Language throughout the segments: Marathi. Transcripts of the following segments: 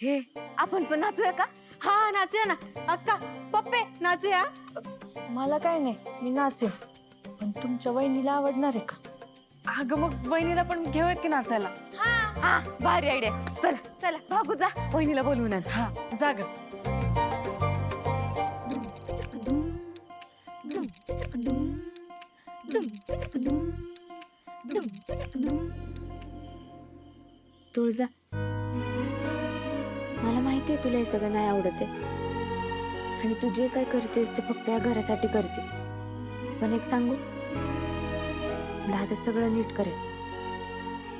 हे आपण पण नाचूया का? हा नाचूया ना. अक्का पप्पे नाचूया. मला काय नाही, मी नाचेन, पण तुमच्या वहिनीला आवडणार आहे का? अगं मग वहिनीला पण घेऊयात की नाचायला. हा भारी आयडिया. चला चला भागू जा, वहिनीला बोलवून आण. हा जाग. तुळजा, मला माहितीये तुला हे सगळं नाही आवडत आहे आणि तू जे काय करतेस ते फक्त या घरासाठी करते. पण एक सांगू, दादा सगळं नीट करेल,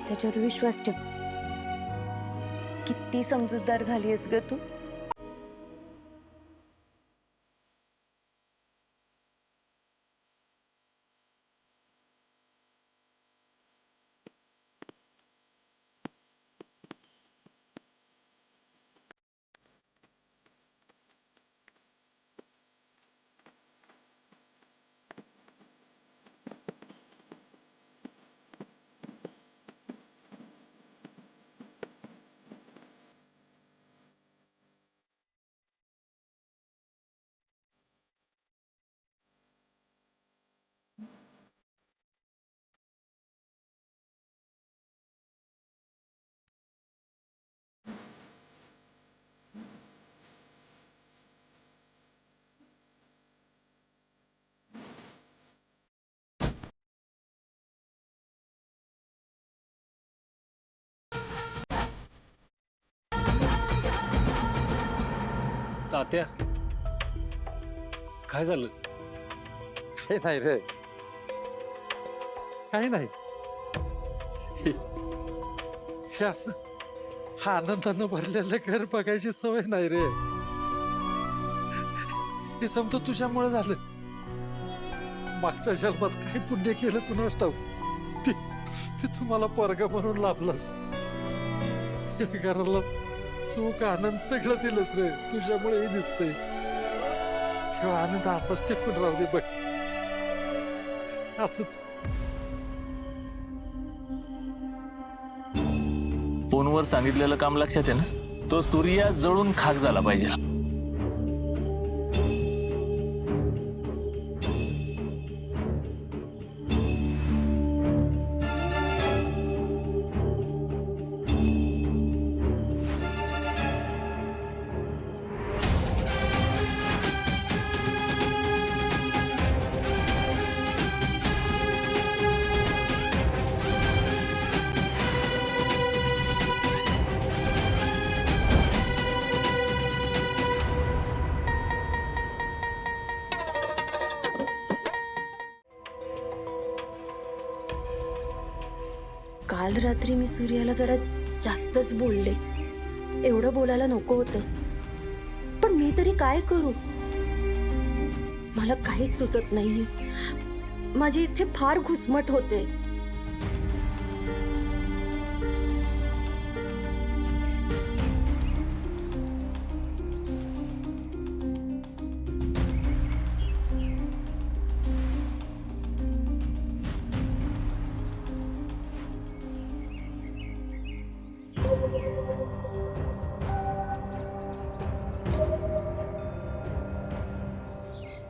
त्याच्यावर विश्वास ठेव. किती समजूतदार झालीयस ग तू. तात्या, काय झालं? हे नाही रे, काही नाही. हे असं हा आनंदानं भरलेलं घर बघायची सवय नाही रे. हे समजा तुझ्यामुळे झालं. मागच्या जन्मात काही पुण्य केलं कुणास ठाऊक, ते तुम्हाला पोरगा म्हणून लाभलास. या घराला सुख आनंद सगळं दिलंस रे, तुझ्यामुळे हे दिसतंय. हे आनंद असाच टिकून राहू दे बघ, असंच. फोनवर सांगितलेलं काम लक्षात आहे ना? तो सूर्य जळून खाक झाला पाहिजे. काल रात्री मी सूर्याला जरा जास्तच बोलले. एवढं बोलायला नको होतं, पण मी तरी काय करू? मला काहीच सुचत नाहीये. माझी इथे फार घुसमट होते.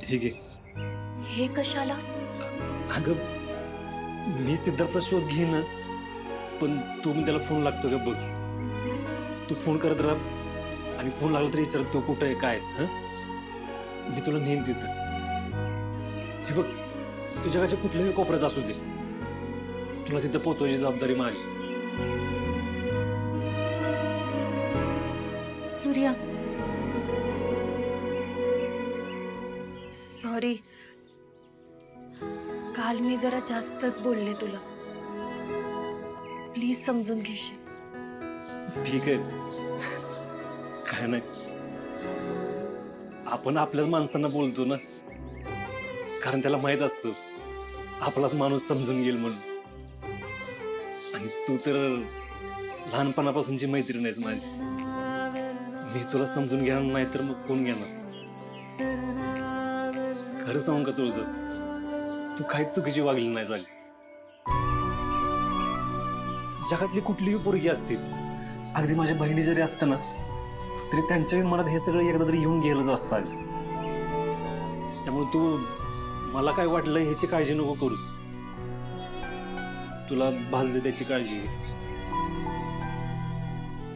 ठीक आहे. हे कशाला? अगं मी सिद्धार्थचा शोध घेईनच, पण तू पण त्याला फोन लागतो का बघ. तू फोन करत राहा आणि फोन लागला तरी विचारत तो कुठं आहे काय. मी तुला नेईन तिथं. हे बघ, तू जगाच्या कुठल्याही कोपऱ्यात असू दे, तुला तिथं पोहोचवायची जबाबदारी माझी. सूर्या, सॉरी, काल मी जरा जास्तच बोलले तुला. प्लीज समजून घेशील. ठीक आहे, काय नाही. आपण आपल्याच माणसांना बोलतो ना, कारण त्याला माहित असतं आपलाच माणूस समजून घेईल म्हणून. आणि तू तर लहानपणापासूनची मैत्रीण आहेस माझी. मी तुला समजून घेणार नाही तर मग कोण घेणार? खरं सांगू का तुझं, तू काहीच चुकीची वागली नाही झाली. जगातली कुठलीही पोरगी असतील, अगदी माझ्या बहिणी जरी असतं ना, तरी त्यांच्याही मनात हे सगळं एकदा तरी येऊन गेलंच असतं. त्यामुळे तू मला काय वाटलं ह्याची काळजी नको करूस. तुला भाजले त्याची काळजी घे.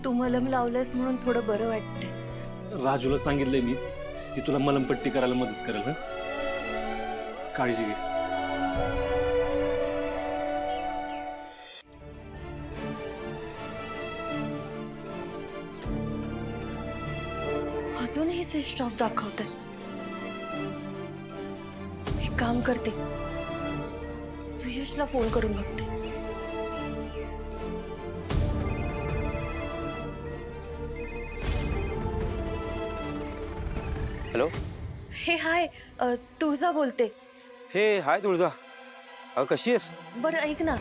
तू मलम लावलंस म्हणून थोडं बरं वाटतंय. राजूला सांगितलंय मी, ती तुला मलमपट्टी करायला मदत करेल. हं, काळजी घे. अजूनही स्विच ऑफ दाखवतंय. एक काम करते, सुयशला फोन करून बघते. हॅलो. हे हाय, तुळजा बोलते. हे हाय तुळजा. अगं कशी आहेस? बरं ऐक ना,